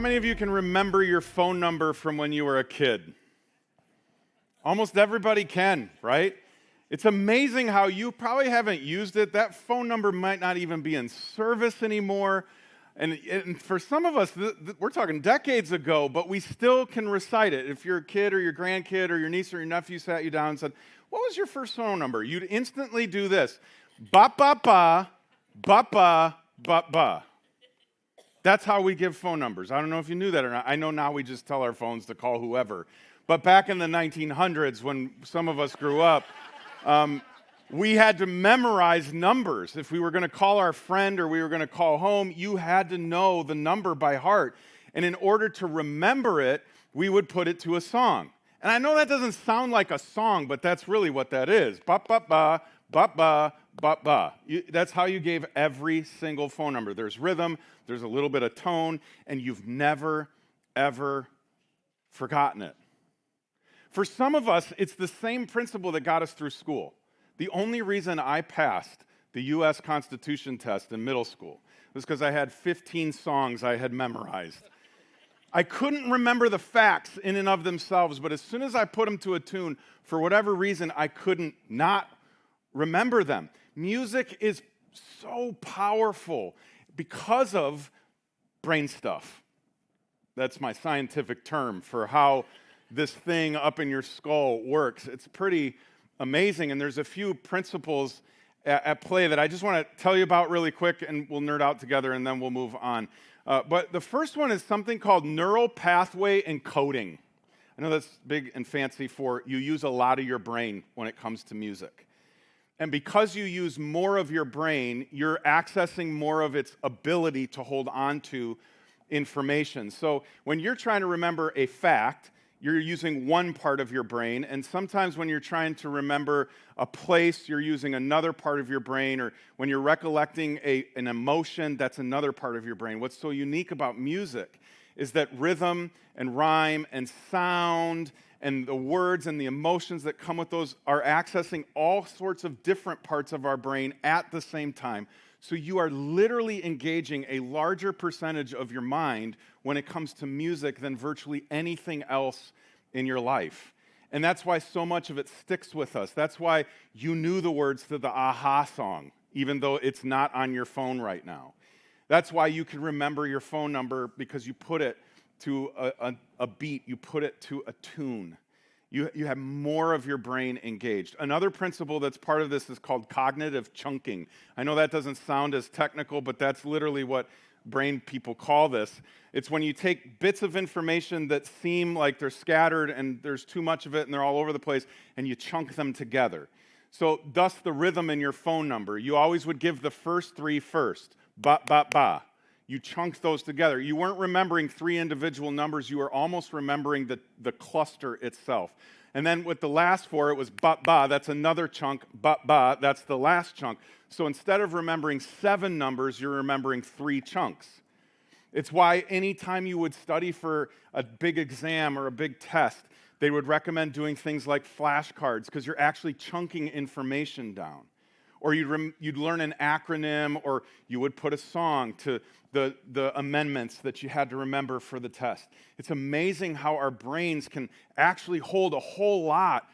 many of you can remember your phone number from when you were a kid? Almost everybody can, right? It's amazing how you probably haven't used it. That phone number might not even be in service anymore. And for some of us, we're talking decades ago, but we still can recite it. If you're a kid or your grandkid or your niece or your nephew sat you down and said, "What was your first phone number?" You'd instantly do this. Ba ba ba, ba ba, ba ba. That's how we give phone numbers. I don't know if you knew that or not. I know now we just tell our phones to call whoever. But back in the 1900s, when some of us grew up, we had to memorize numbers. If we were going to call our friend or we were going to call home, you had to know the number by heart. And in order to remember it, we would put it to a song. And I know that doesn't sound like a song, but that's really what that is. Ba ba ba, ba ba, ba ba. That's how you gave every single phone number. There's rhythm, there's a little bit of tone, and you've never, ever forgotten it. For some of us, it's the same principle that got us through school. The only reason I passed the U.S. Constitution test in middle school was because I had 15 songs I had memorized. I couldn't remember the facts in and of themselves, but as soon as I put them to a tune, for whatever reason, I couldn't not remember them. Music is so powerful because of brain stuff. That's my scientific term for how this thing up in your skull works. It's pretty amazing, and there's a few principles at play that I just want to tell you about really quick, and we'll nerd out together, and then we'll move on. But the first one is something called neural pathway encoding. I know that's big and fancy for you use a lot of your brain when it comes to music. And because you use more of your brain, you're accessing more of its ability to hold on to information. So when you're trying to remember a fact, you're using one part of your brain, and sometimes when you're trying to remember a place, you're using another part of your brain, or when you're recollecting an emotion, that's another part of your brain. What's so unique about music is that rhythm and rhyme and sound and the words and the emotions that come with those are accessing all sorts of different parts of our brain at the same time. So you are literally engaging a larger percentage of your mind when it comes to music than virtually anything else in your life. And that's why so much of it sticks with us. That's why you knew the words to the Aha song, even though it's not on your phone right now. That's why you can remember your phone number, because you put it to a beat, you put it to a tune. You have more of your brain engaged. Another principle that's part of this is called cognitive chunking. I know that doesn't sound as technical, but that's literally what brain people call this. It's when you take bits of information that seem like they're scattered and there's too much of it and they're all over the place, and you chunk them together. So thus the rhythm in your phone number. You always would give the first three first. Ba, ba, ba. You chunked those together. You weren't remembering three individual numbers. You were almost remembering the cluster itself. And then with the last four, it was ba, ba. That's another chunk. Ba, ba. That's the last chunk. So instead of remembering 7 numbers, you're remembering 3 chunks. It's why anytime you would study for a big exam or a big test, they would recommend doing things like flashcards, because you're actually chunking information down. Or you'd learn an acronym, or you would put a song to the amendments that you had to remember for the test. It's amazing how our brains can actually hold a whole lot,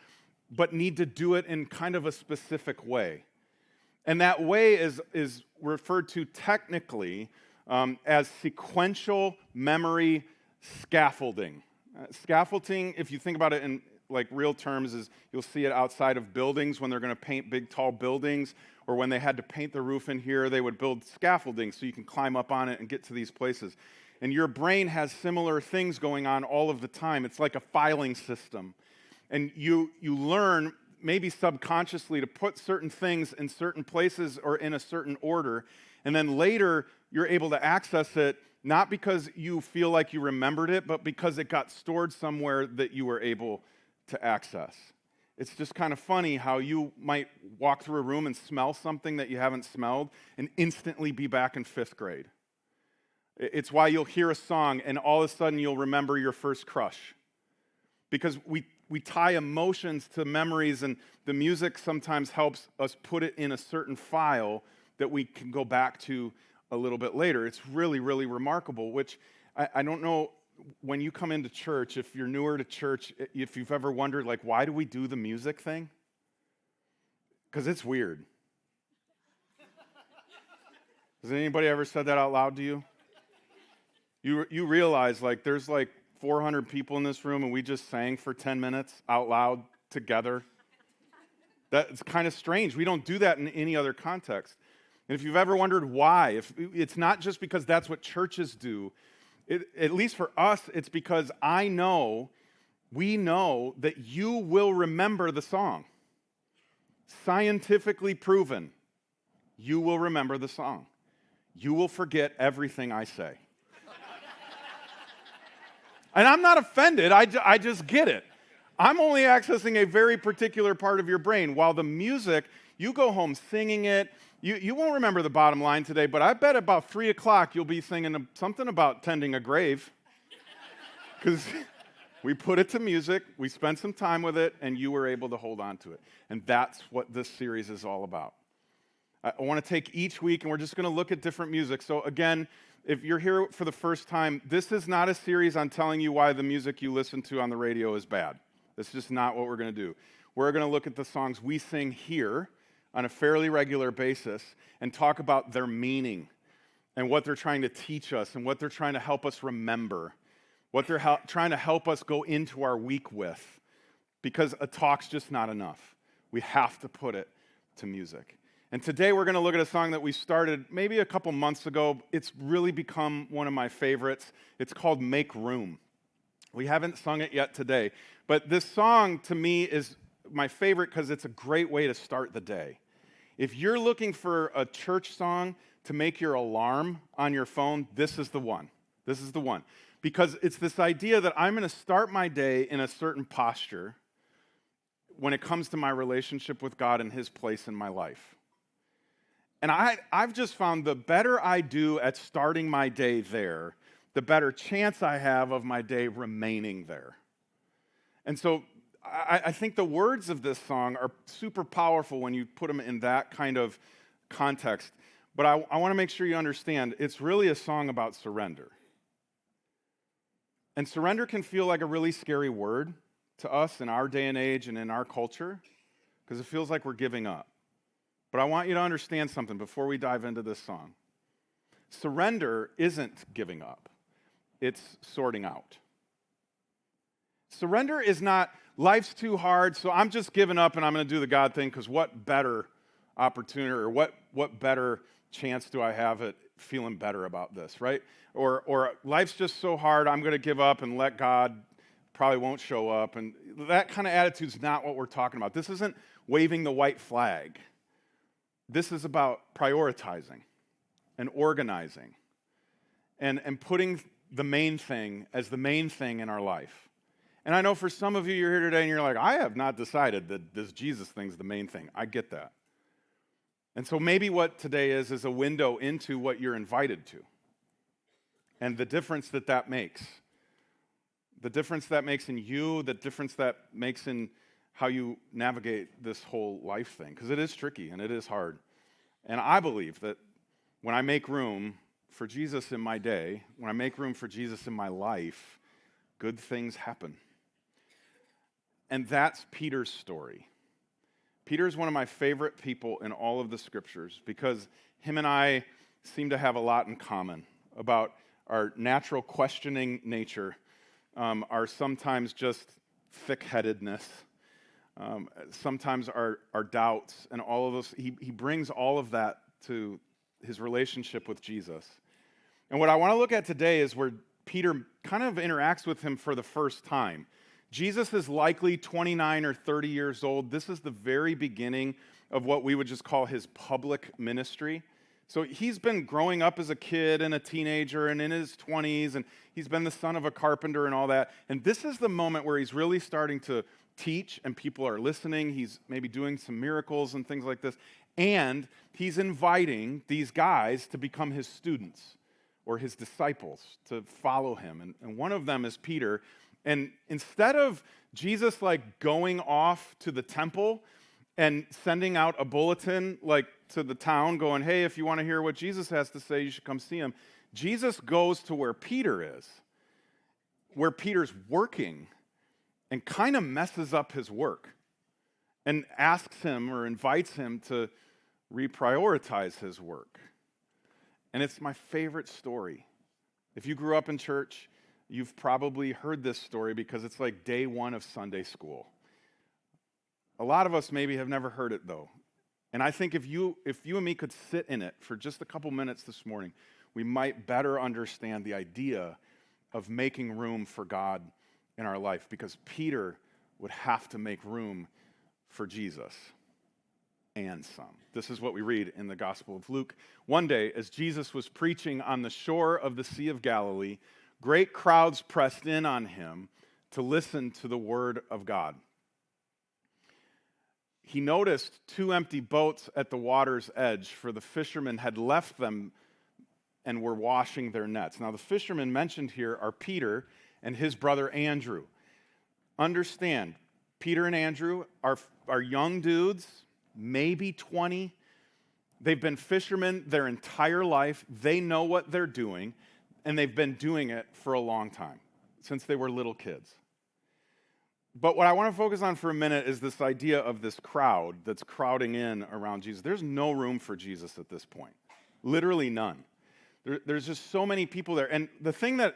but need to do it in kind of a specific way. And that way is referred to technically as sequential memory scaffolding. Scaffolding, if you think about it in like real terms, is you'll see it outside of buildings when they're going to paint big, tall buildings, or when they had to paint the roof in here, they would build scaffolding so you can climb up on it and get to these places. And your brain has similar things going on all of the time. It's like a filing system. And you learn, maybe subconsciously, to put certain things in certain places or in a certain order, and then later you're able to access it, not because you feel like you remembered it, but because it got stored somewhere that you were able to access. It's just kind of funny how you might walk through a room and smell something that you haven't smelled and instantly be back in 5th grade. It's why you'll hear a song and all of a sudden you'll remember your first crush. Because we tie emotions to memories, and the music sometimes helps us put it in a certain file that we can go back to a little bit later. It's really, really remarkable, which I don't know when you come into church, if you're newer to church, if you've ever wondered, like, why do we do the music thing? Because it's weird. Has anybody ever said that out loud to you? You realize, like, there's like 400 people in this room and we just sang for 10 minutes out loud together. That's kind of strange. We don't do that in any other context. And if you've ever wondered why, if it's not just because that's what churches do, at least for us, it's because we know that you will remember the song. Scientifically proven, you will remember the song. You will forget everything I say. And I'm not offended, I just get it. I'm only accessing a very particular part of your brain, while the music, you go home singing it. You won't remember the bottom line today, but I bet about 3 o'clock you'll be singing something about tending a grave. Because we put it to music, we spent some time with it, and you were able to hold on to it. And that's what this series is all about. I want to take each week, and we're just going to look at different music. So again, if you're here for the first time, this is not a series on telling you why the music you listen to on the radio is bad. That's just not what we're going to do. We're going to look at the songs we sing here on a fairly regular basis and talk about their meaning and what they're trying to teach us and what they're trying to help us remember, what they're trying to help us go into our week with, because a talk's just not enough. We have to put it to music. And today we're going to look at a song that we started maybe a couple months ago. It's really become one of my favorites. It's called Make Room. We haven't sung it yet today, but this song to me is my favorite because it's a great way to start the day. If you're looking for a church song to make your alarm on your phone, this is the one. This is the one. Because it's this idea that I'm going to start my day in a certain posture when it comes to my relationship with God and His place in my life. And I've just found the better I do at starting my day there, the better chance I have of my day remaining there. And so I think the words of this song are super powerful when you put them in that kind of context. But I want to make sure you understand, it's really a song about surrender. And surrender can feel like a really scary word to us in our day and age and in our culture, because it feels like we're giving up. But I want you to understand something before we dive into this song. Surrender isn't giving up. It's sorting out. Surrender is not, life's too hard, so I'm just giving up and I'm going to do the God thing, because what better opportunity or what better chance do I have at feeling better about this, right? Or life's just so hard, I'm going to give up and let God, probably won't show up. And that kind of attitude's not what we're talking about. This isn't waving the white flag. This is about prioritizing and organizing and putting the main thing as the main thing in our life. And I know for some of you, you're here today and you're like, I have not decided that this Jesus thing's the main thing. I get that. And so maybe what today is a window into what you're invited to and the difference that makes. The difference that makes in you, the difference that makes in how you navigate this whole life thing, because it is tricky and it is hard. And I believe that when I make room for Jesus in my day, when I make room for Jesus in my life, good things happen. And that's Peter's story. Peter's one of my favorite people in all of the scriptures because him and I seem to have a lot in common about our natural questioning nature, our sometimes just thick-headedness, sometimes our doubts and all of those. He brings all of that to his relationship with Jesus. And what I want to look at today is where Peter kind of interacts with him for the first time. Jesus is likely 29 or 30 years old. This is the very beginning of what we would just call his public ministry. So he's been growing up as a kid and a teenager and in his 20s, and he's been the son of a carpenter and all that. And this is the moment where he's really starting to teach and people are listening. He's maybe doing some miracles and things like this. And he's inviting these guys to become his students or his disciples, to follow him. And one of them is Peter. And instead of Jesus like going off to the temple and sending out a bulletin like to the town going, hey, if you want to hear what Jesus has to say, you should come see him, Jesus goes to where Peter is, where Peter's working, and kind of messes up his work and asks him or invites him to reprioritize his work. And it's my favorite story. If you grew up in church, you've probably heard this story because it's like day one of Sunday school. A lot of us maybe have never heard it, though. And I think if you and me could sit in it for just a couple minutes this morning, we might better understand the idea of making room for God in our life, because Peter would have to make room for Jesus and some. This is what we read in the Gospel of Luke. One day, as Jesus was preaching on the shore of the Sea of Galilee, great crowds pressed in on him to listen to the word of God. He noticed 2 empty boats at the water's edge, for the fishermen had left them and were washing their nets. Now, the fishermen mentioned here are Peter and his brother Andrew. Understand, Peter and Andrew are young dudes, maybe 20. They've been fishermen their entire life. They know what they're doing, and they've been doing it for a long time, since they were little kids. But what I want to focus on for a minute is this idea of this crowd that's crowding in around Jesus. There's no room for Jesus at this point. Literally none. There's just so many people there. And the thing that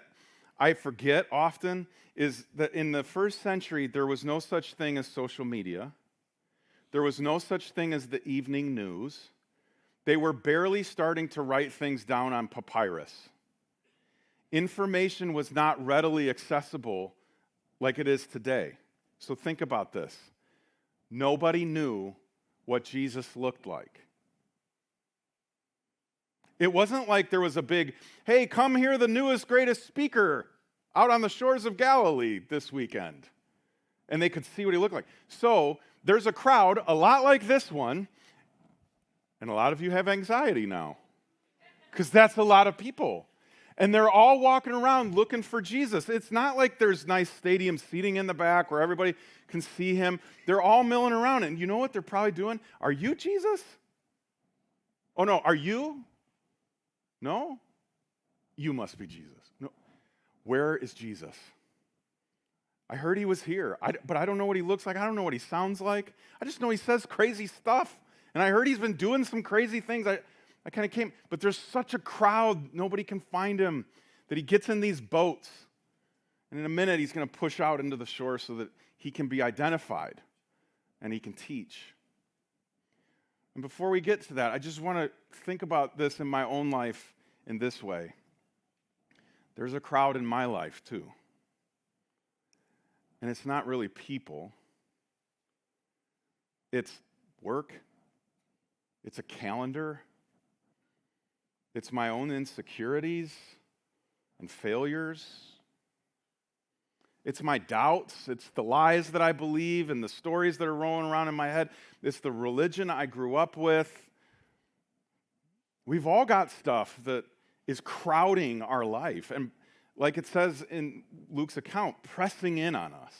I forget often is that in the first century, there was no such thing as social media. There was no such thing as the evening news. They were barely starting to write things down on papyrus. Information was not readily accessible like it is today. So think about this. Nobody knew what Jesus looked like. It wasn't like there was a big, hey, come hear the newest, greatest speaker out on the shores of Galilee this weekend. And they could see what he looked like. So there's a crowd a lot like this one, and a lot of you have anxiety now, because that's a lot of people. And they're all walking around looking for Jesus. It's not like there's nice stadium seating in the back where everybody can see him. They're all milling around. And you know what they're probably doing? Are you Jesus? Oh, no. Are you? No? You must be Jesus. No. Where is Jesus? I heard he was here, but I don't know what he looks like. I don't know what he sounds like. I just know he says crazy stuff. And I heard he's been doing some crazy things. I kind of came, but there's such a crowd, nobody can find him, that he gets in these boats. And in a minute, he's going to push out into the shore so that he can be identified and he can teach. And before we get to that, I just want to think about this in my own life in this way. There's a crowd in my life too. And it's not really people. It's work. It's a calendar. It's my own insecurities and failures. It's my doubts. It's the lies that I believe and the stories that are rolling around in my head. It's the religion I grew up with. We've all got stuff that is crowding our life. And like it says in Luke's account, pressing in on us.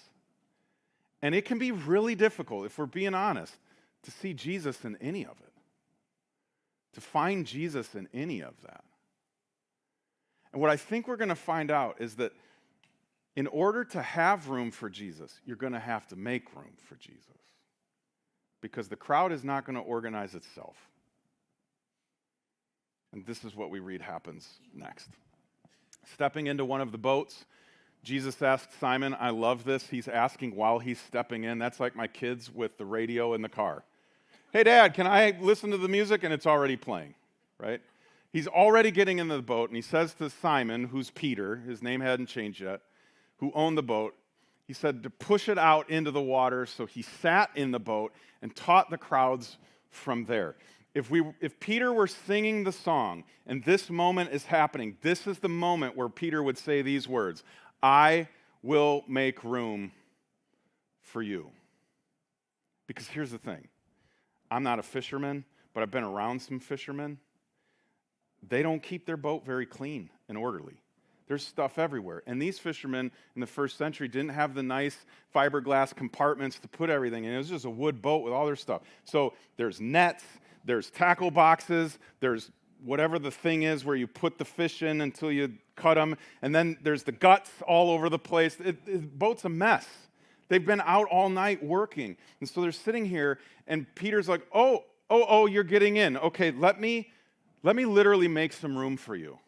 And it can be really difficult, if we're being honest, to see Jesus in any of it. To find Jesus in any of that. And what I think we're going to find out is that in order to have room for Jesus, you're going to have to make room for Jesus. Because the crowd is not going to organize itself. And this is what we read happens next. Stepping into one of the boats, Jesus asked Simon, I love this, he's asking while he's stepping in. That's like my kids with the radio in the car. Hey, Dad, can I listen to the music? And it's already playing, right? He's already getting into the boat, and he says to Simon, who's Peter, his name hadn't changed yet, who owned the boat, he said to push it out into the water, so he sat in the boat and taught the crowds from there. If Peter were singing the song, and this moment is happening, this is the moment where Peter would say these words, I will make room for you. Because here's the thing. I'm not a fisherman, but I've been around some fishermen. They don't keep their boat very clean and orderly. There's stuff everywhere. And these fishermen in the first century didn't have the nice fiberglass compartments to put everything in. It was just a wood boat with all their stuff. So there's nets, there's tackle boxes, there's whatever the thing is where you put the fish in until you cut them, and then there's the guts all over the place. The boat's a mess. They've been out all night working. And so they're sitting here, and Peter's like, oh, you're getting in. Okay, let me literally make some room for you.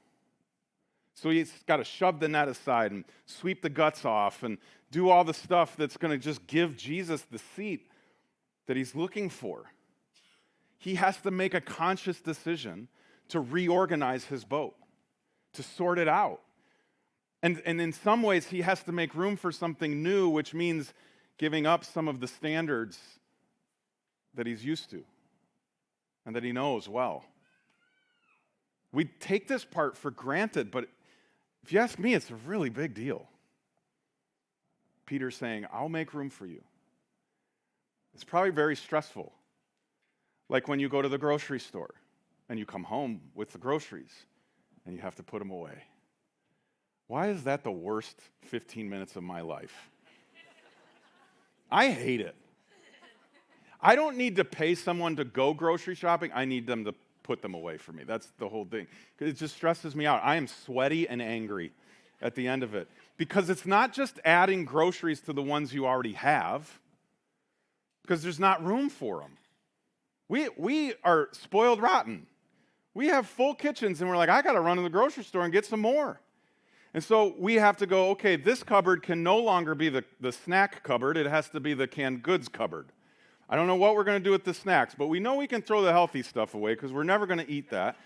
So he's got to shove the net aside and sweep the guts off and do all the stuff that's going to just give Jesus the seat that he's looking for. He has to make a conscious decision to reorganize his boat, to sort it out. And in some ways, he has to make room for something new, which means giving up some of the standards that he's used to and that he knows well. We take this part for granted, but if you ask me, it's a really big deal. Peter's saying, I'll make room for you. It's probably very stressful. Like when you go to the grocery store and you come home with the groceries and you have to put them away. Why is that the worst 15 minutes of my life? I hate it. I don't need to pay someone to go grocery shopping. I need them to put them away for me. That's the whole thing. It just stresses me out. I am sweaty and angry at the end of it. Because it's not just adding groceries to the ones you already have, because there's not room for them. We are spoiled rotten. We have full kitchens, and we're like, I got to run to the grocery store and get some more. And so we have to go, okay, this cupboard can no longer be the snack cupboard. It has to be the canned goods cupboard. I don't know what we're going to do with the snacks, but we know we can throw the healthy stuff away because we're never going to eat that.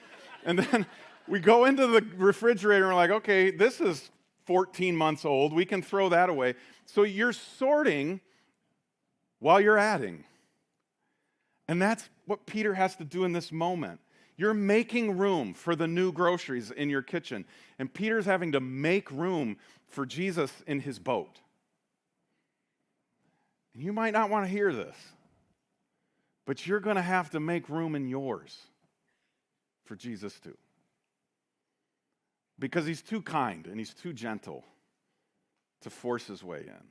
And then we go into the refrigerator and we're like, okay, this is 14 months old. We can throw that away. So you're sorting while you're adding. And that's what Peter has to do in this moment. You're making room for the new groceries in your kitchen. And Peter's having to make room for Jesus in his boat. And you might not want to hear this, but you're going to have to make room in yours for Jesus too. Because he's too kind and he's too gentle to force his way in.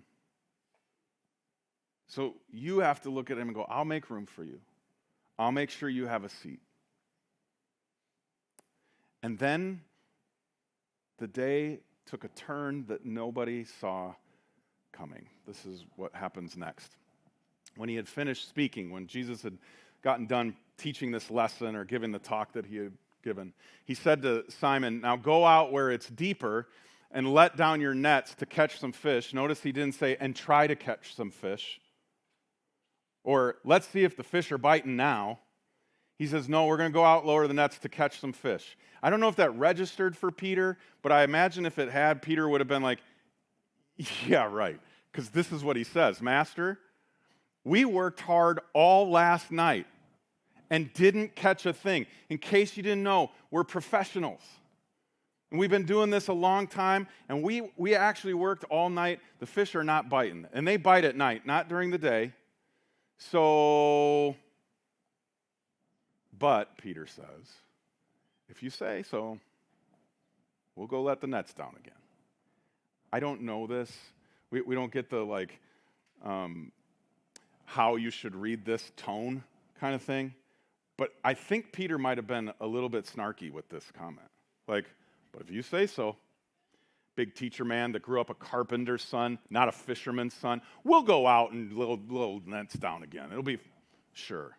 So you have to look at him and go, I'll make room for you. I'll make sure you have a seat. And then the day took a turn that nobody saw coming. This is what happens next. When he had finished speaking, when Jesus had gotten done teaching this lesson or giving the talk that he had given, he said to Simon, now go out where it's deeper and let down your nets to catch some fish. Notice he didn't say, and try to catch some fish. Or let's see if the fish are biting now. He says, no, we're going to go out, lower the nets to catch some fish. I don't know if that registered for Peter, but I imagine if it had, Peter would have been like, yeah, right. Because this is what he says, Master, we worked hard all last night and didn't catch a thing. In case you didn't know, we're professionals. And we've been doing this a long time, and we actually worked all night. The fish are not biting. And they bite at night, not during the day. So, but, Peter says, if you say so, we'll go let the nets down again. I don't know this. We don't get the, how you should read this tone kind of thing. But I think Peter might have been a little bit snarky with this comment. Like, but if you say so, big teacher man that grew up a carpenter's son, not a fisherman's son, we'll go out and little nets down again. It'll be sure.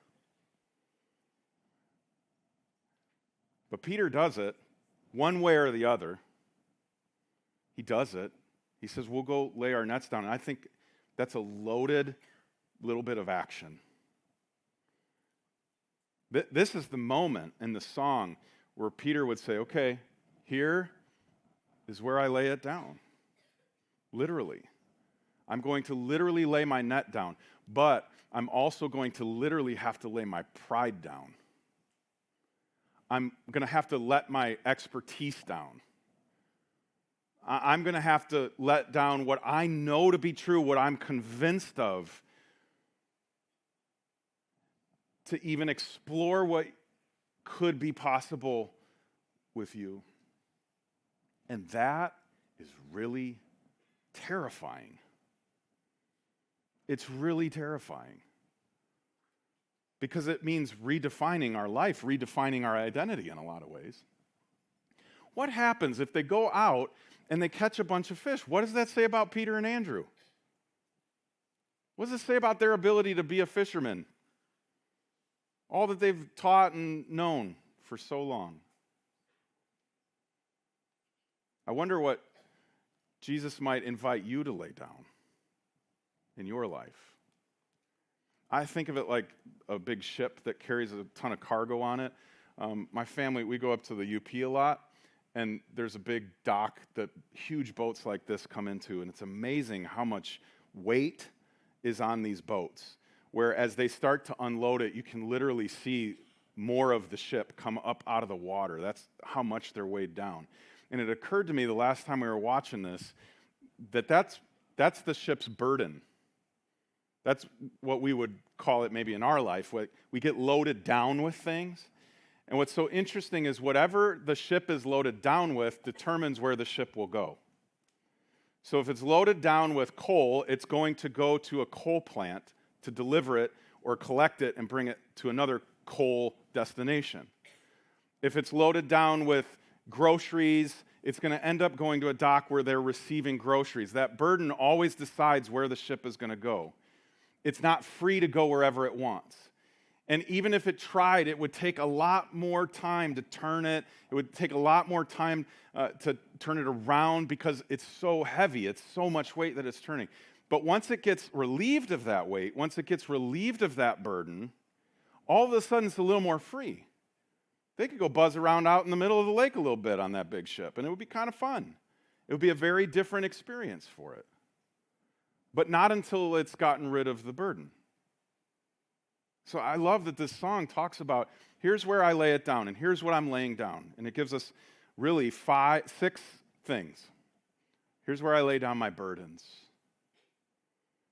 But Peter does it one way or the other. He does it. He says, we'll go lay our nets down. And I think that's a loaded little bit of action. This is the moment in the song where Peter would say, okay, here is where I lay it down. Literally. I'm going to literally lay my net down, but I'm also going to literally have to lay my pride down. I'm going to have to let my expertise down. I'm going to have to let down what I know to be true, what I'm convinced of, to even explore what could be possible with you. And that is really terrifying. It's really terrifying. because it means redefining our life, redefining our identity in a lot of ways. What happens if they go out and they catch a bunch of fish? What does that say about Peter and Andrew? What does it say about their ability to be a fisherman? All that they've taught and known for so long. I wonder what Jesus might invite you to lay down in your life. I think of it like a big ship that carries a ton of cargo on it. My family, we go up to the UP a lot, and there's a big dock that huge boats like this come into, and it's amazing how much weight is on these boats, where as they start to unload it, you can literally see more of the ship come up out of the water. That's how much they're weighed down. And it occurred to me the last time we were watching this that's the ship's burden. That's what we would call it maybe in our life. We get loaded down with things. And what's so interesting is whatever the ship is loaded down with determines where the ship will go. So if it's loaded down with coal, it's going to go to a coal plant to deliver it or collect it and bring it to another coal destination. If it's loaded down with groceries, it's going to end up going to a dock where they're receiving groceries. That burden always decides where the ship is going to go. It's not free to go wherever it wants. And even if it tried, it would take a lot more time to turn it. It would take a lot more time to turn it around because it's so heavy. It's so much weight that it's turning. But once it gets relieved of that weight, once it gets relieved of that burden, all of a sudden it's a little more free. They could go buzz around out in the middle of the lake a little bit on that big ship, and it would be kind of fun. It would be a very different experience for it. But not until it's gotten rid of the burden. So I love that this song talks about, here's where I lay it down, and here's what I'm laying down. And it gives us really 6 things. Here's where I lay down my burdens.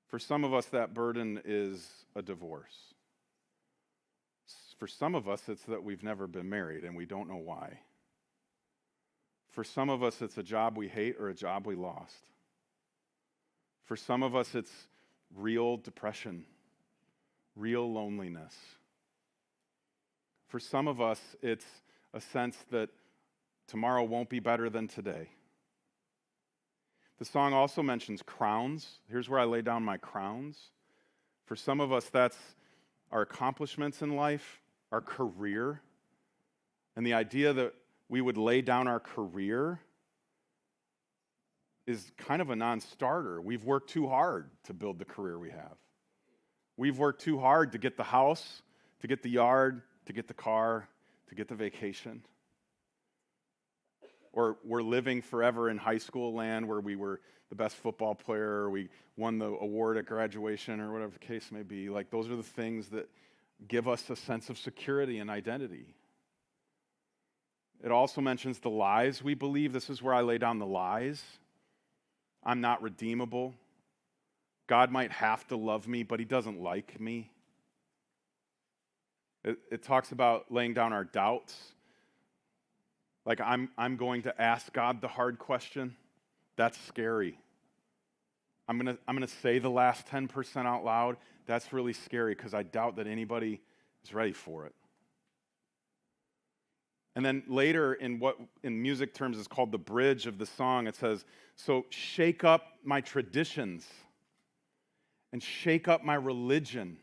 For some of us, that burden is a divorce. For some of us, it's that we've never been married and we don't know why. For some of us, it's a job we hate or a job we lost. For some of us, it's real depression, real loneliness. For some of us, it's a sense that tomorrow won't be better than today. The song also mentions crowns. Here's where I lay down my crowns. For some of us, that's our accomplishments in life, our career. And the idea that we would lay down our career is kind of a non-starter. We've worked too hard to build the career we have. We've worked too hard to get the house, to get the yard, to get the car, to get the vacation. Or we're living forever in high school land where we were the best football player, or we won the award at graduation, or whatever the case may be. Like, those are the things that give us a sense of security and identity. It also mentions the lies we believe. This is where I lay down the lies. I'm not redeemable. God might have to love me, but he doesn't like me. It talks about laying down our doubts. Like, I'm going to ask God the hard question. That's scary. I'm gonna say the last 10% out loud. That's really scary because I doubt that anybody is ready for it. And then later in what in music terms is called the bridge of the song, it says, so shake up my traditions and shake up my religion.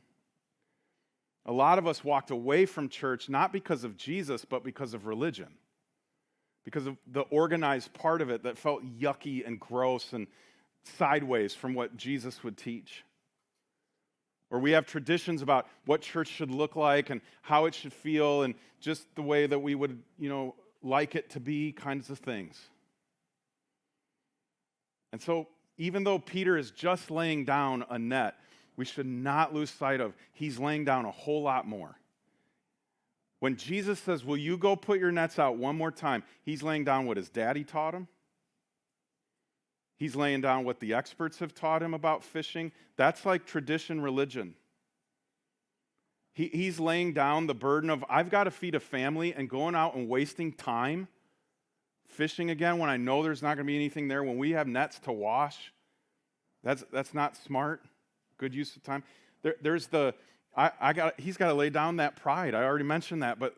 A lot of us walked away from church not because of Jesus, but because of religion. Because of the organized part of it that felt yucky and gross and sideways from what Jesus would teach. Or we have traditions about what church should look like and how it should feel and just the way that we would, like it to be, kinds of things. And so even though Peter is just laying down a net, we should not lose sight of he's laying down a whole lot more. When Jesus says, will you go put your nets out one more time, he's laying down what his daddy taught him. He's laying down what the experts have taught him about fishing. That's like tradition religion. He's laying down the burden of, I've got to feed a family, and going out and wasting time fishing again when I know there's not going to be anything there, when we have nets to wash. That's not smart. Good use of time. There's the He's got to lay down that pride. I already mentioned that, but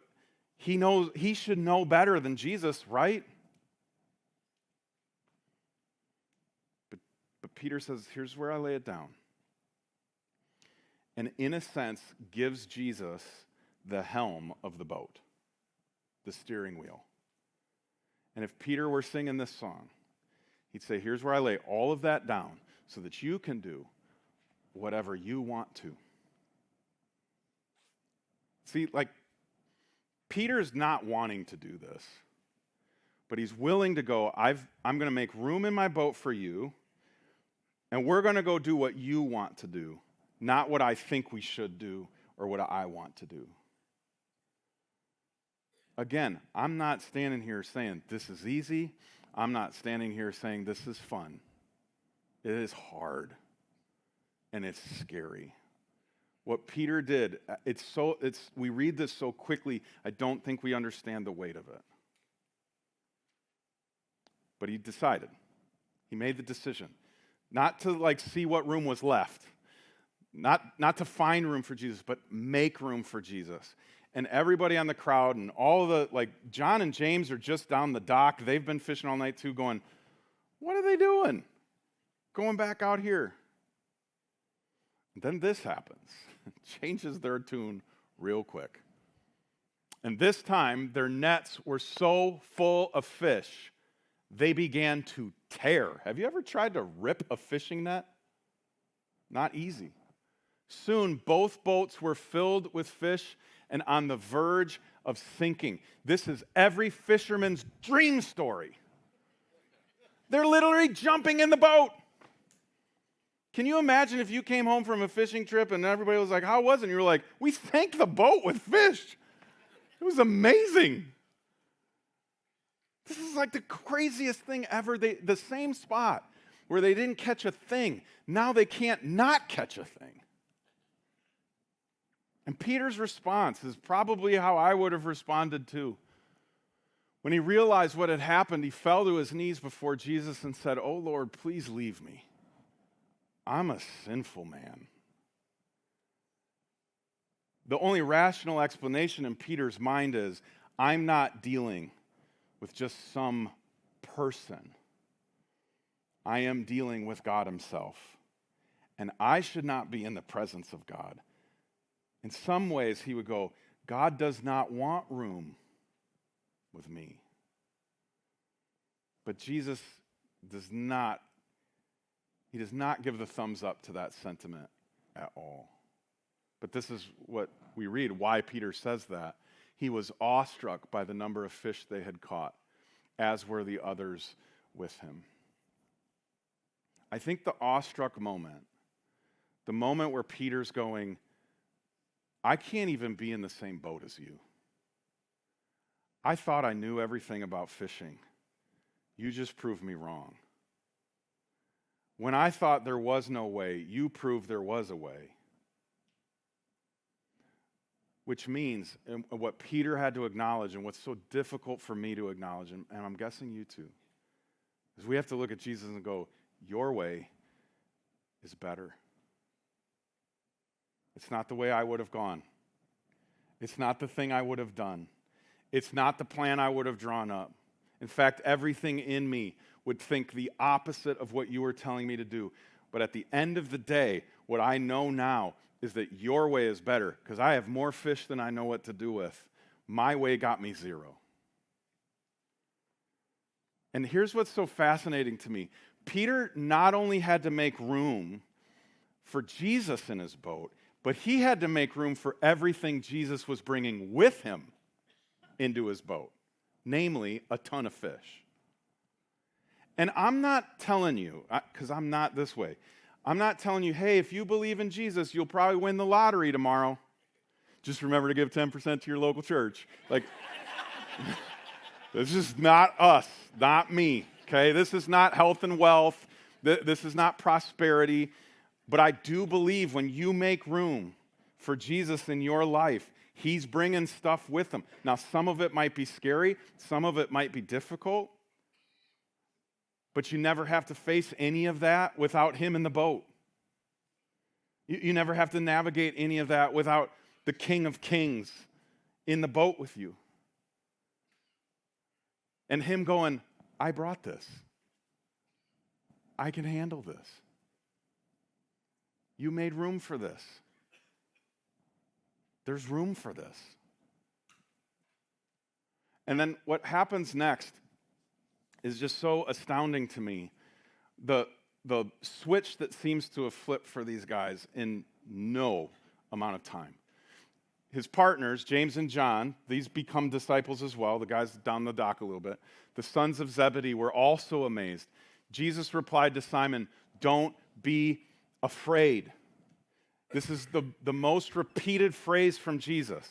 he should know better than Jesus, right? But Peter says, here's where I lay it down. And in a sense, gives Jesus the helm of the boat, the steering wheel. And if Peter were singing this song, he'd say, here's where I lay all of that down so that you can do whatever you want to. See, like, Peter's not wanting to do this, but he's willing to go, I'm going to make room in my boat for you, and we're going to go do what you want to do, not what I think we should do or what I want to do. Again, I'm not standing here saying this is easy. I'm not standing here saying this is fun. It is hard, and it's scary. What Peter did, we read this so quickly, I don't think we understand the weight of it. But he decided. He made the decision. Not to see what room was left. Not to find room for Jesus, but make room for Jesus. And everybody on the crowd and all the, John and James are just down the dock. They've been fishing all night too, going, what are they doing? Going back out here. And then this happens. Changes their tune real quick. And this time, their nets were so full of fish, they began to tear. Have you ever tried to rip a fishing net? Not easy. Soon, both boats were filled with fish and on the verge of sinking. This is every fisherman's dream story. They're literally jumping in the boat. Can you imagine if you came home from a fishing trip and everybody was like, how was it? And you were like, we sank the boat with fish. It was amazing. This is like the craziest thing ever. The same spot where they didn't catch a thing, now they can't not catch a thing. And Peter's response is probably how I would have responded too. When he realized what had happened, he fell to his knees before Jesus and said, "Oh Lord, please leave me. I'm a sinful man." The only rational explanation in Peter's mind is, I'm not dealing with just some person. I am dealing with God himself. And I should not be in the presence of God. In some ways, he would go, God does not want room with me. But Jesus does not give the thumbs up to that sentiment at all. But this is what we read, why Peter says that. He was awestruck by the number of fish they had caught, as were the others with him. I think the awestruck moment, the moment where Peter's going, I can't even be in the same boat as you. I thought I knew everything about fishing. You just proved me wrong. When I thought there was no way, you proved there was a way. Which means, and what Peter had to acknowledge, and what's so difficult for me to acknowledge, and I'm guessing you too, is we have to look at Jesus and go, your way is better. It's not the way I would have gone. It's not the thing I would have done. It's not the plan I would have drawn up. In fact, everything in me would think the opposite of what you were telling me to do. But at the end of the day, what I know now is that your way is better because I have more fish than I know what to do with. My way got me zero. And here's what's so fascinating to me. Peter not only had to make room for Jesus in his boat, but he had to make room for everything Jesus was bringing with him into his boat, namely a ton of fish. And I'm not telling you, because I'm not this way, I'm not telling you, hey, if you believe in Jesus, you'll probably win the lottery tomorrow. Just remember to give 10% to your local church. This is not us, not me, okay? This is not health and wealth. This is not prosperity. But I do believe when you make room for Jesus in your life, he's bringing stuff with him. Now, some of it might be scary. Some of it might be difficult. But you never have to face any of that without him in the boat. You never have to navigate any of that without the King of Kings in the boat with you. And him going, I brought this. I can handle this. You made room for this. There's room for this. And then what happens next is just so astounding to me. The switch that seems to have flipped for these guys in no amount of time. His partners, James and John, these become disciples as well, the guys down the dock a little bit. The sons of Zebedee were also amazed. Jesus replied to Simon, don't be afraid. This is the most repeated phrase from Jesus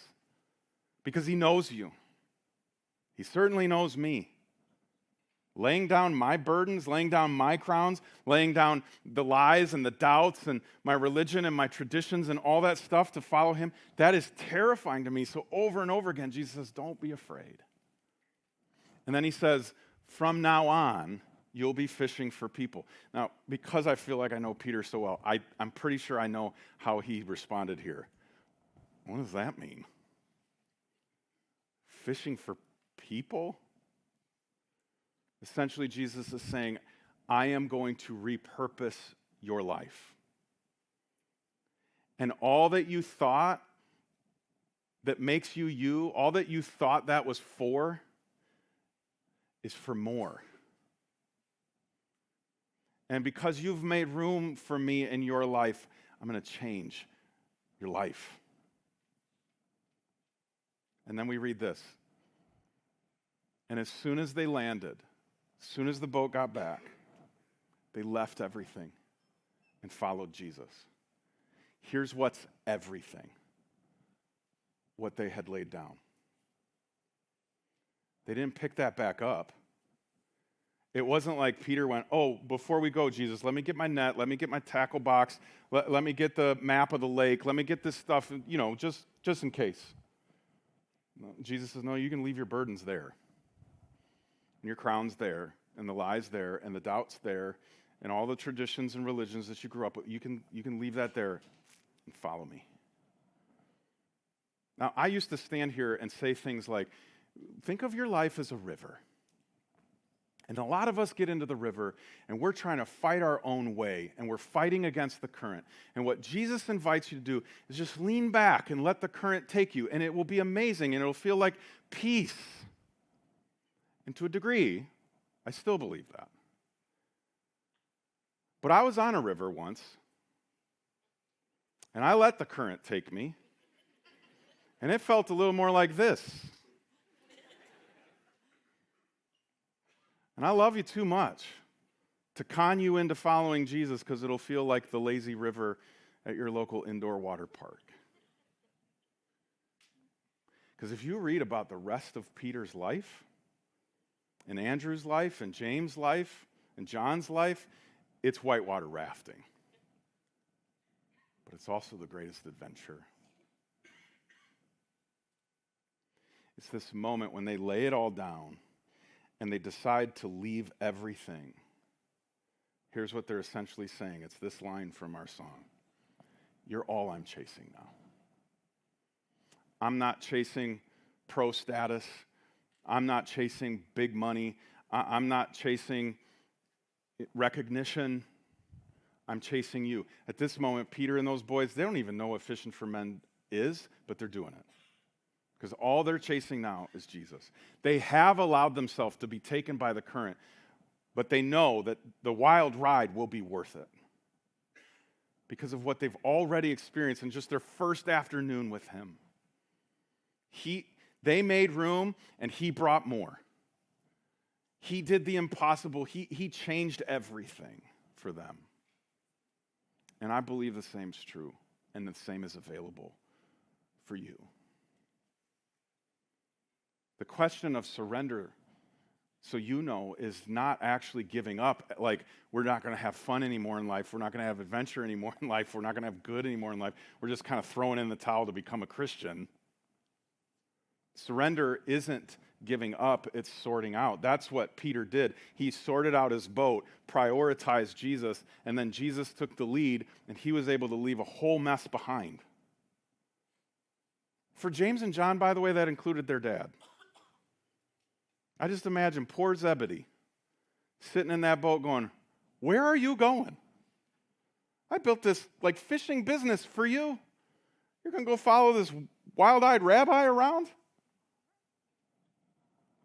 because he knows you. He certainly knows me. Laying down my burdens, laying down my crowns, laying down the lies and the doubts and my religion and my traditions and all that stuff to follow him, that is terrifying to me. So over and over again, Jesus says, don't be afraid. And then he says, from now on, you'll be fishing for people. Now, because I feel like I know Peter so well, I'm pretty sure I know how he responded here. What does that mean? Fishing for people? Essentially, Jesus is saying, I am going to repurpose your life. And all that you thought that makes you you, all that you thought that was for, is for more. And because you've made room for me in your life, I'm going to change your life. And then we read this. And as soon as they landed, as soon as the boat got back, they left everything and followed Jesus. Here's what's everything, what they had laid down. They didn't pick that back up. It wasn't like Peter went, oh, before we go, Jesus, let me get my net, let me get my tackle box, let me get the map of the lake, let me get this stuff, just in case. No, Jesus says, no, you can leave your burdens there. And your crown's there, and the lies there, and the doubts there, and all the traditions and religions that you grew up with. You can leave that there and follow me. Now, I used to stand here and say things like, think of your life as a river. And a lot of us get into the river, and we're trying to fight our own way, and we're fighting against the current. And what Jesus invites you to do is just lean back and let the current take you, and it will be amazing, and it'll feel like peace. And to a degree, I still believe that. But I was on a river once, and I let the current take me, and it felt a little more like this. And I love you too much to con you into following Jesus because it'll feel like the lazy river at your local indoor water park. Because if you read about the rest of Peter's life, and Andrew's life, and James' life, and John's life, it's whitewater rafting. But it's also the greatest adventure. It's this moment when they lay it all down and they decide to leave everything. Here's what they're essentially saying. It's this line from our song. You're all I'm chasing now. I'm not chasing pro status. I'm not chasing big money. I'm not chasing recognition. I'm chasing you. At this moment, Peter and those boys, they don't even know what fishing for men is, but they're doing it. Because all they're chasing now is Jesus. They have allowed themselves to be taken by the current, but they know that the wild ride will be worth it because of what they've already experienced in just their first afternoon with him. They made room, and he brought more. He did the impossible. He changed everything for them. And I believe the same's true, and the same is available for you. The question of surrender, so you know, is not actually giving up. Like, we're not going to have fun anymore in life. We're not going to have adventure anymore in life. We're not going to have good anymore in life. We're just kind of throwing in the towel to become a Christian. Surrender isn't giving up, it's sorting out. That's what Peter did. He sorted out his boat, prioritized Jesus, and then Jesus took the lead, and he was able to leave a whole mess behind. For James and John, by the way, that included their dad. I just imagine poor Zebedee sitting in that boat going, "Where are you going? I built this like fishing business for you. You're going to go follow this wild-eyed rabbi around?"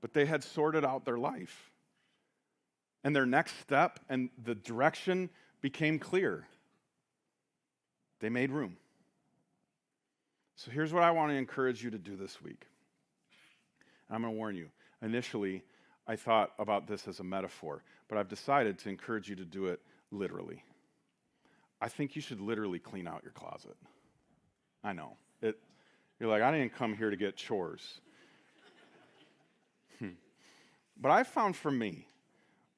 But they had sorted out their life. And their next step and the direction became clear. They made room. So here's what I want to encourage you to do this week. I'm going to warn you. Initially, I thought about this as a metaphor, but I've decided to encourage you to do it literally. I think you should literally clean out your closet. I know. You're like, I didn't come here to get chores. But I found for me,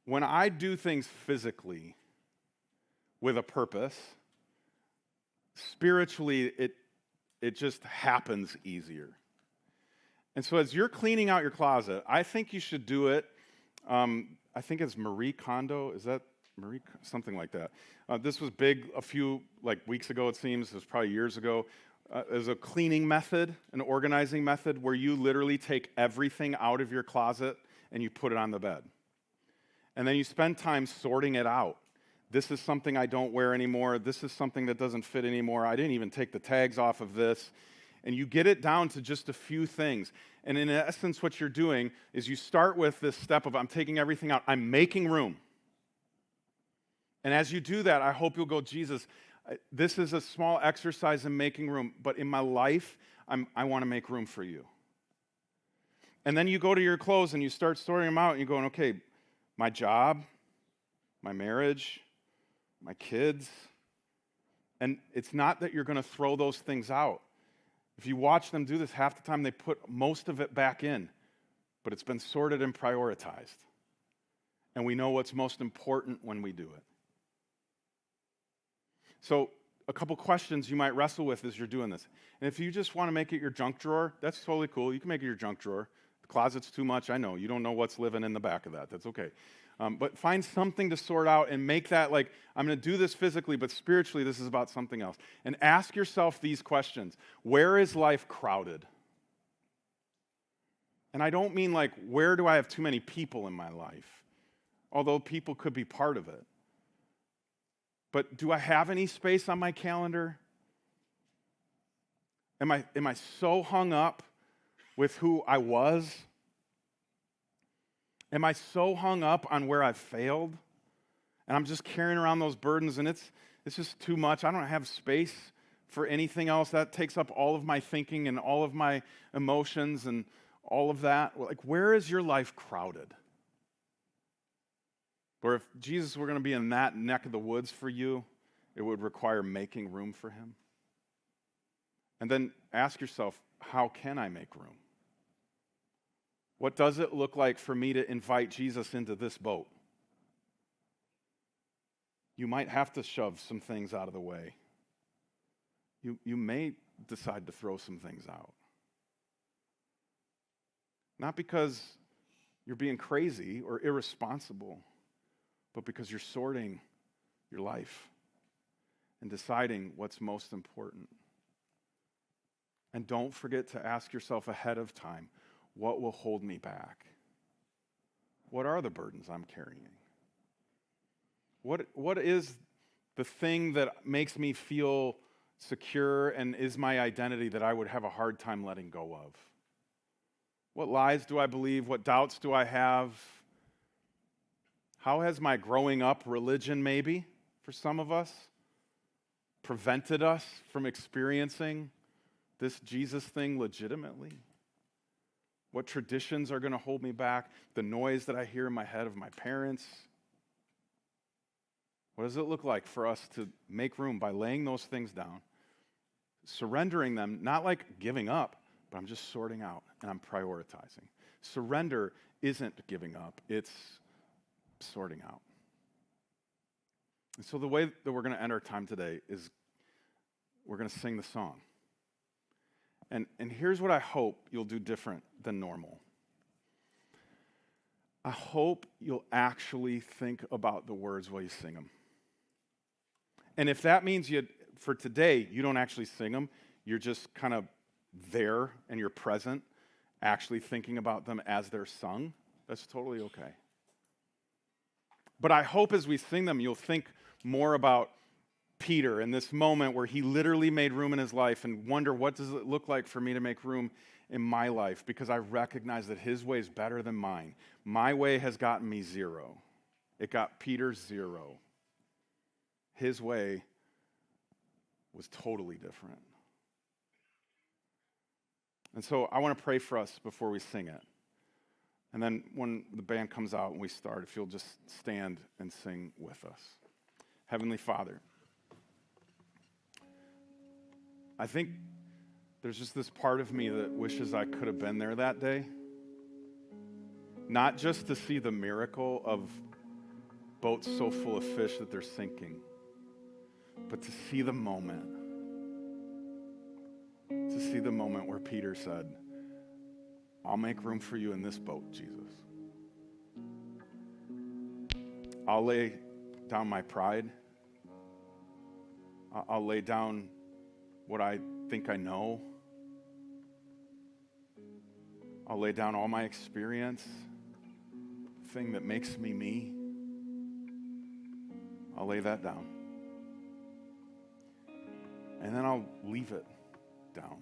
when I do things physically with a purpose, spiritually, it just happens easier. And so as you're cleaning out your closet, I think you should do it. I think it's Marie Kondo. Is that Marie? Something like that. This was big a few weeks ago, it seems. It was probably years ago. There's a cleaning method, an organizing method, where you literally take everything out of your closet and you put it on the bed. And then you spend time sorting it out. This is something I don't wear anymore. This is something that doesn't fit anymore. I didn't even take the tags off of this. And you get it down to just a few things. And in essence, what you're doing is you start with this step of, I'm taking everything out. I'm making room. And as you do that, I hope you'll go, Jesus, this is a small exercise in making room, but in my life, I want to make room for you. And then you go to your clothes and you start sorting them out and you're going, okay, my job, my marriage, my kids. And it's not that you're going to throw those things out. If you watch them do this, half the time they put most of it back in, but it's been sorted and prioritized. And we know what's most important when we do it. So a couple questions you might wrestle with as you're doing this. And if you just want to make it your junk drawer, that's totally cool. You can make it your junk drawer. The closet's too much, I know. You don't know what's living in the back of that. That's okay. But find something to sort out and make that I'm going to do this physically, but spiritually this is about something else. And ask yourself these questions. Where is life crowded? And I don't mean where do I have too many people in my life? Although people could be part of it. But do I have any space on my calendar? Am I so hung up with who I was? Am I so hung up on where I've failed? And I'm just carrying around those burdens and it's just too much. I don't have space for anything else. That takes up all of my thinking and all of my emotions and all of that. Where is your life crowded? Or if Jesus were going to be in that neck of the woods for you, it would require making room for him. And then ask yourself, how can I make room? What does it look like for me to invite Jesus into this boat? You might have to shove some things out of the way. You may decide to throw some things out. Not because you're being crazy or irresponsible, but because you're sorting your life and deciding what's most important. And don't forget to ask yourself ahead of time, what will hold me back? What are the burdens I'm carrying? What is the thing that makes me feel secure and is my identity that I would have a hard time letting go of? What lies do I believe? What doubts do I have? How has my growing up religion, maybe, for some of us, prevented us from experiencing this Jesus thing legitimately? What traditions are going to hold me back? The noise that I hear in my head of my parents? What does it look like for us to make room by laying those things down, surrendering them, not like giving up, but I'm just sorting out and I'm prioritizing. Surrender isn't giving up, it's sorting out. And so the way that we're going to end our time today is we're going to sing the song. And here's what I hope you'll do different than normal. I hope you'll actually think about the words while you sing them. And if that means for today, you don't actually sing them, you're just kind of there and you're present, actually thinking about them as they're sung, that's totally okay. But I hope as we sing them, you'll think more about Peter in this moment where he literally made room in his life and wonder, what does it look like for me to make room in my life? Because I recognize that his way is better than mine. My way has gotten me 0. It got Peter 0. His way was totally different. And so I want to pray for us before we sing it. And then when the band comes out and we start, if you'll just stand and sing with us. Heavenly Father, I think there's just this part of me that wishes I could have been there that day. Not just to see the miracle of boats so full of fish that they're sinking, but to see the moment. To see the moment where Peter said, I'll make room for you in this boat, Jesus. I'll lay down my pride. I'll lay down what I think I know. I'll lay down all my experience, the thing that makes me me. I'll lay that down. And then I'll leave it down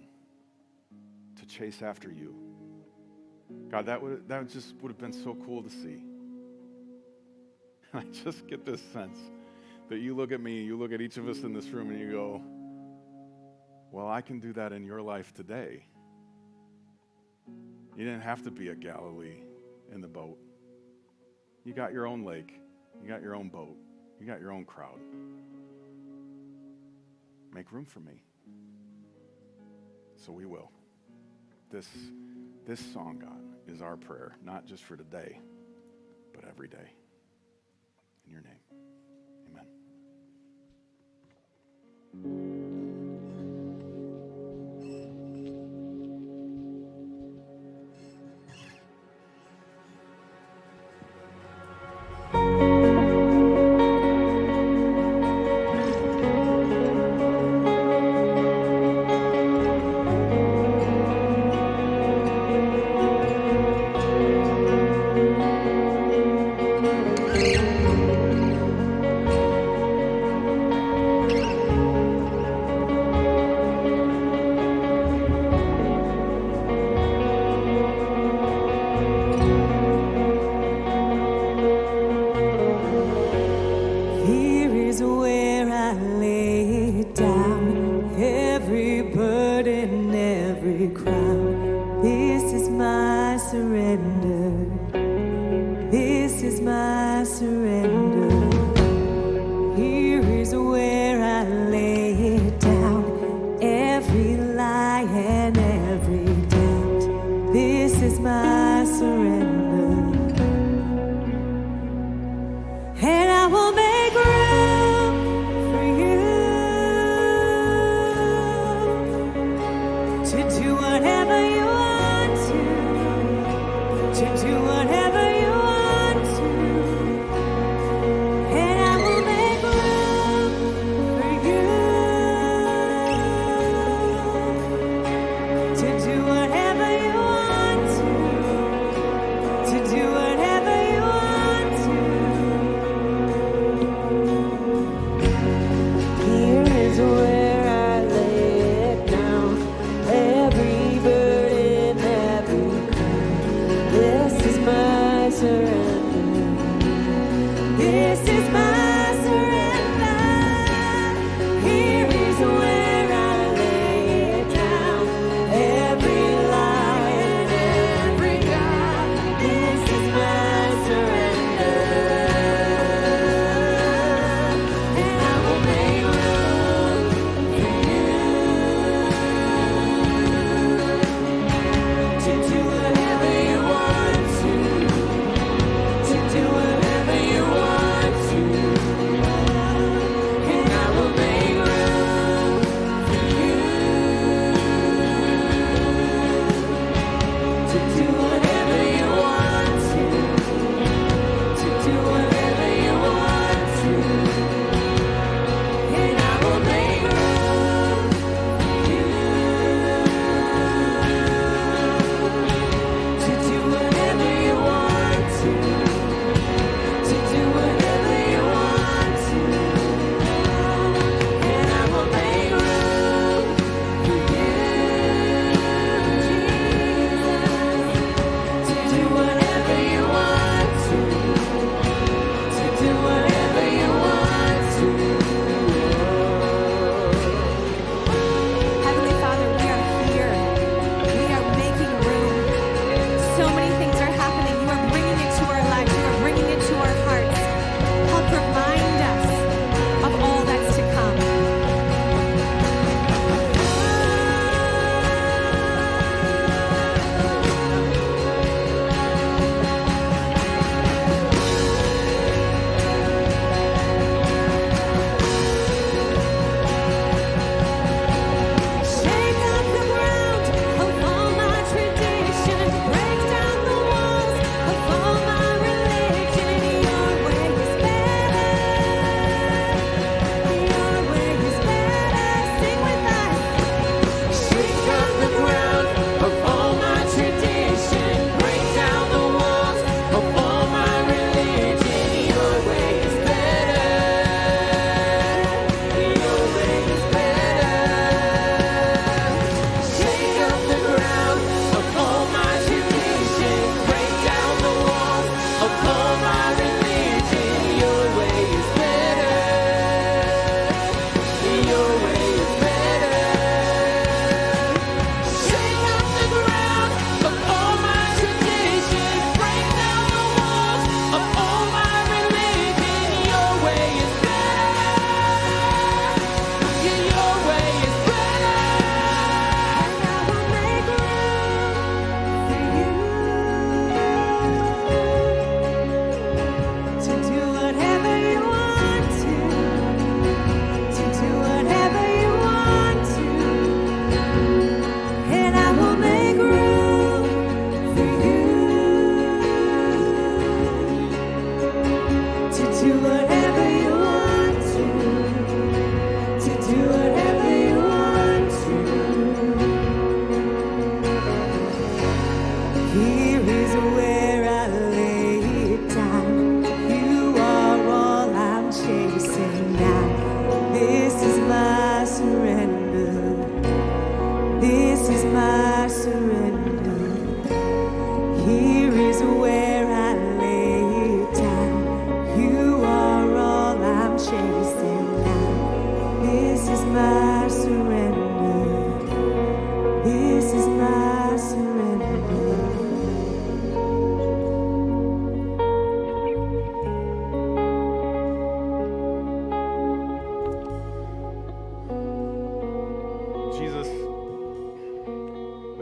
to chase after you. God, that just would have been so cool to see. I just get this sense that you look at me, you look at each of us in this room, and you go, well, I can do that in your life today. You didn't have to be at Galilee in the boat. You got your own lake. You got your own boat. You got your own crowd. Make room for me. So we will. This song, God, is our prayer, not just for today, but every day. In your name, amen. Here is where I lay it down, every burden.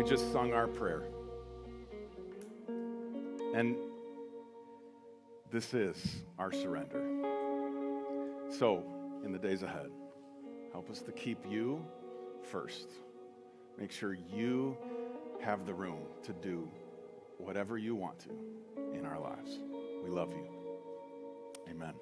just sung our prayer. And this is our surrender. So, in the days ahead, help us to keep you first. Make sure you have the room to do whatever you want to in our lives. We love you. Amen.